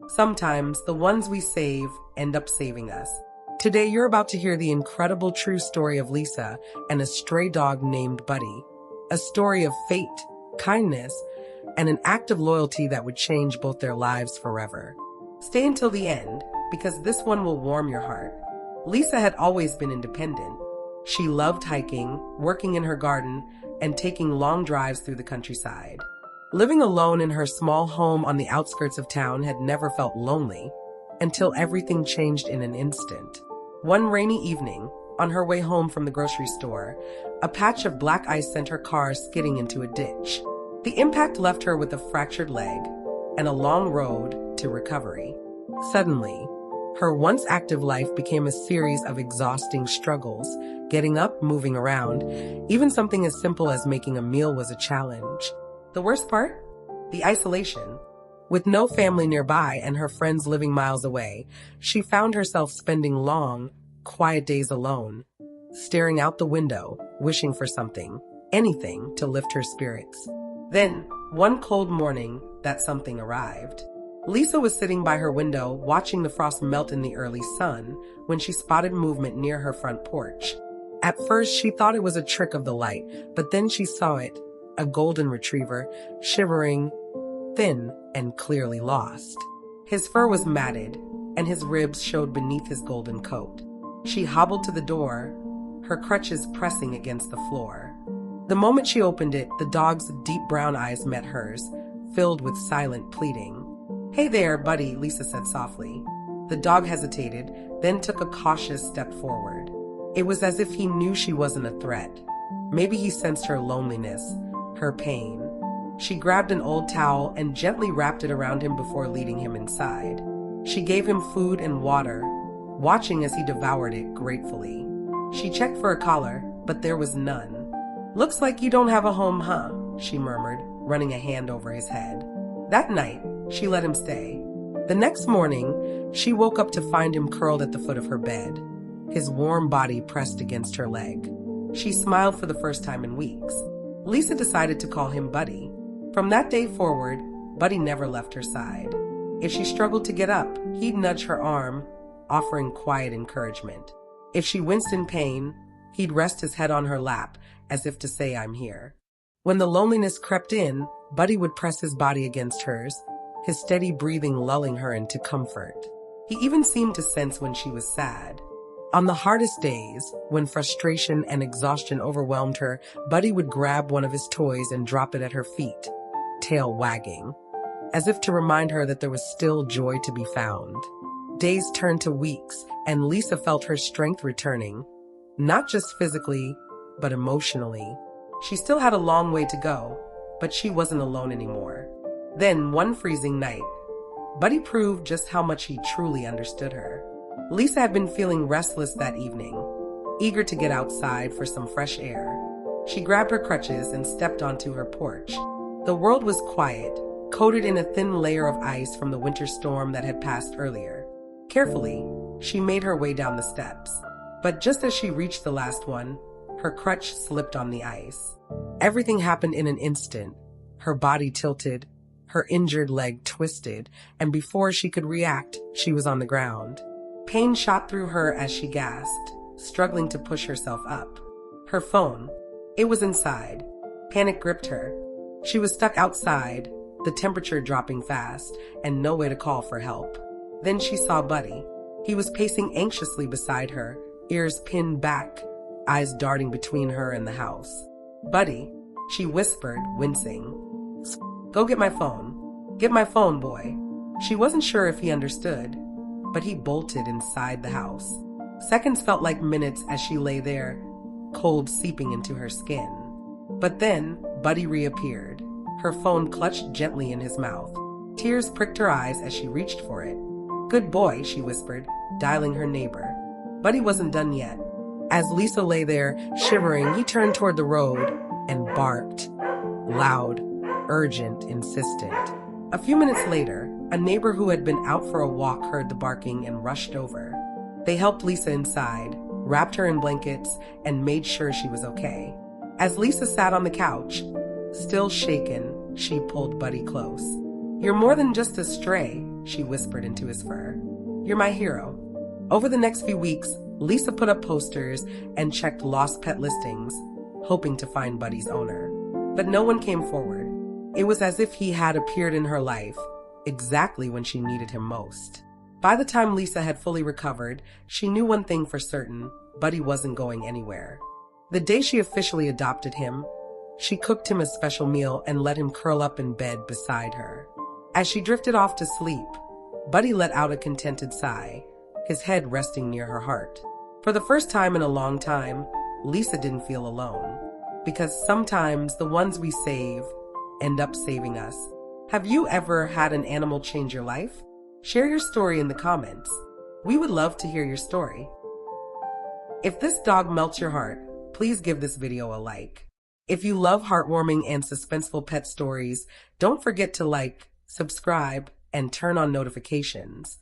Sometimes the ones we save end up saving us. Today, you're about to hear the incredible true story of Lisa and a stray dog named Buddy. A story of fate, kindness, and an act of loyalty that would change both their lives forever. Stay until the end, because this one will warm your heart. Lisa had always been independent. She loved hiking, working in her garden, and taking long drives through the countryside. Living alone in her small home on the outskirts of town had never felt lonely, until everything changed in an instant. One rainy evening, on her way home from the grocery store, a patch of black ice sent her car skidding into a ditch. The impact left her with a fractured leg and a long road to recovery. Suddenly, her once active life became a series of exhausting struggles. Getting up, moving around, even something as simple as making a meal was a challenge. The worst part? The isolation. With no family nearby and her friends living miles away, she found herself spending long, quiet days alone, staring out the window, wishing for something, anything to lift her spirits. Then, one cold morning, that something arrived. Lisa was sitting by her window, watching the frost melt in the early sun, when she spotted movement near her front porch. At first, she thought it was a trick of the light, but then she saw it, a golden retriever, shivering, thin, and clearly lost. His fur was matted, and his ribs showed beneath his golden coat. She hobbled to the door, her crutches pressing against the floor. The moment she opened it, the dog's deep brown eyes met hers, filled with silent pleading. "Hey there, Buddy," Lisa said softly. The dog hesitated, then took a cautious step forward. It was as if he knew she wasn't a threat. Maybe he sensed her loneliness, her pain. She grabbed an old towel and gently wrapped it around him before leading him inside. She gave him food and water, watching as he devoured it gratefully. She checked for a collar, but there was none. "Looks like you don't have a home, huh?" she murmured, running a hand over his head. That night, she let him stay. The next morning, she woke up to find him curled at the foot of her bed, his warm body pressed against her leg. She smiled for the first time in weeks. Lisa decided to call him Buddy. From that day forward, Buddy never left her side. If she struggled to get up, he'd nudge her arm, offering quiet encouragement. If she winced in pain, he'd rest his head on her lap, as if to say, "I'm here." When the loneliness crept in, Buddy would press his body against hers, his steady breathing lulling her into comfort. He even seemed to sense when she was sad. On the hardest days, when frustration and exhaustion overwhelmed her, Buddy would grab one of his toys and drop it at her feet, tail wagging, as if to remind her that there was still joy to be found. Days turned to weeks, and Lisa felt her strength returning, not just physically, but emotionally. She still had a long way to go, but she wasn't alone anymore. Then, one freezing night, Buddy proved just how much he truly understood her. Lisa had been feeling restless that evening, eager to get outside for some fresh air. She grabbed her crutches and stepped onto her porch. The world was quiet, coated in a thin layer of ice from the winter storm that had passed earlier. Carefully, she made her way down the steps. But just as she reached the last one, her crutch slipped on the ice. Everything happened in an instant. Her body tilted, her injured leg twisted, and before she could react, she was on the ground. Pain shot through her as she gasped, struggling to push herself up. Her phone. It was inside. Panic gripped her. She was stuck outside, the temperature dropping fast, and no way to call for help. Then she saw Buddy. He was pacing anxiously beside her, ears pinned back, eyes darting between her and the house. "Buddy," she whispered, wincing. "Go get my phone. Get my phone, boy." She wasn't sure if he understood, but he bolted inside the house. Seconds felt like minutes as she lay there, cold seeping into her skin. But then, Buddy reappeared, her phone clutched gently in his mouth. Tears pricked her eyes as she reached for it. "Good boy," she whispered, dialing her neighbor. Buddy wasn't done yet. As Lisa lay there, shivering, he turned toward the road and barked. Loud, urgent, insistent. A few minutes later, a neighbor who had been out for a walk heard the barking and rushed over. They helped Lisa inside, wrapped her in blankets, and made sure she was okay. As Lisa sat on the couch, still shaken, she pulled Buddy close. "You're more than just a stray," she whispered into his fur. "You're my hero." Over the next few weeks, Lisa put up posters and checked lost pet listings, hoping to find Buddy's owner. But no one came forward. It was as if he had appeared in her life exactly when she needed him most. By the time Lisa had fully recovered, she knew one thing for certain: Buddy wasn't going anywhere. The day she officially adopted him, she cooked him a special meal and let him curl up in bed beside her. As she drifted off to sleep, Buddy let out a contented sigh, his head resting near her heart. For the first time in a long time, Lisa didn't feel alone, because sometimes the ones we save end up saving us. Have you ever had an animal change your life? Share your story in the comments. We would love to hear your story. If this dog melts your heart, please give this video a like. If you love heartwarming and suspenseful pet stories, don't forget to like, subscribe, and turn on notifications.